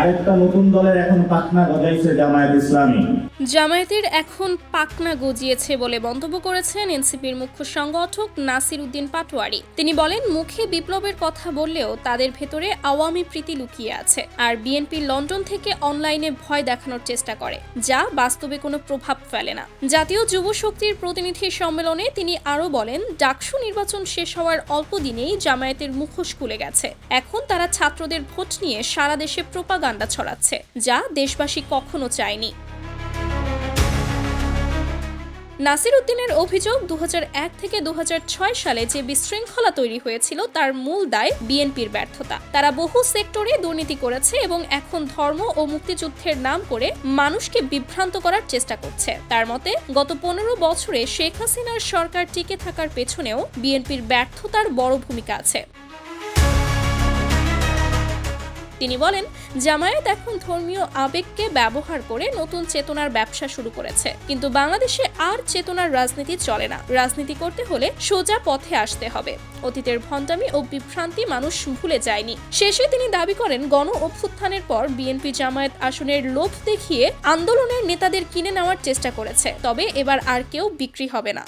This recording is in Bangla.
আরেকটা নতুন দলের এখন পাখনা গজাইছে জামায়াত ইসলামী। জামায়াতের এখন পাখনা গজিয়েছে বলে মন্তব্য করেছেন এনসিপির মুখ্য সংগঠক নাসির উদ্দিন পাটোয়ারি। তিনি বলেন, মুখে বিপ্লবের কথা বললেও তাদের ভেতরে আওয়ামী প্রীতি লুকিয়ে আছে, আর বিএনপি লন্ডন থেকে অনলাইনে ভয় দেখানোর চেষ্টা করে, যা বাস্তবে কোনো প্রভাব ফেলে না। জাতীয় যুব শক্তির প্রতিনিধি সম্মেলনে তিনি আরও বলেন, ডাকসু নির্বাচন শেষ হওয়ার অল্প দিনেই জামায়াতের মুখোশ খুলে গেছে। এখন তারা ছাত্রদের ভোট নিয়ে সারা দেশে প্রোপাগান্ডা ছড়াচ্ছে, যা দেশবাসী কখনো চায়নি। নাসির উদ্দিনের অভিযোগ, 2001 থেকে 2006 সালে যে বিশৃঙ্খলা তৈরি হয়েছিল তার মূল দায় বিএনপির ব্যর্থতা। তারা বহু সেক্টরে দুর্নীতি করেছে এবং এখন ধর্ম ও মুক্তিযুদ্ধের নাম করে মানুষকে বিভ্রান্ত করার চেষ্টা করছে। তার মতে, গত 15 বছরে শেখ হাসিনার সরকার টিকে থাকার পেছনেও বিএনপির ব্যর্থতার বড় ভূমিকা আছে। তিনি বলেন, জামায়াত এখন ধর্মীয় আবেগকে ব্যবহার করে নতুন চেতনার ব্যবসা শুরু করেছে, কিন্তু বাংলাদেশে আর চেতনার রাজনীতি চলে না। রাজনীতি করতে হলে সোজা পথে আসতে হবে। অতীতের ভণ্ডামি ও বিভ্রান্তি মানুষ ভুলে যায়নি। শেষে তিনি দাবি করেন, গণ অভ্যুত্থানের পর বিএনপি জামায়াত আসনের লোভ দেখিয়ে আন্দোলনের নেতাদের কিনে নেওয়ার চেষ্টা করেছে, তবে এবার আর কেউ বিক্রি হবে না।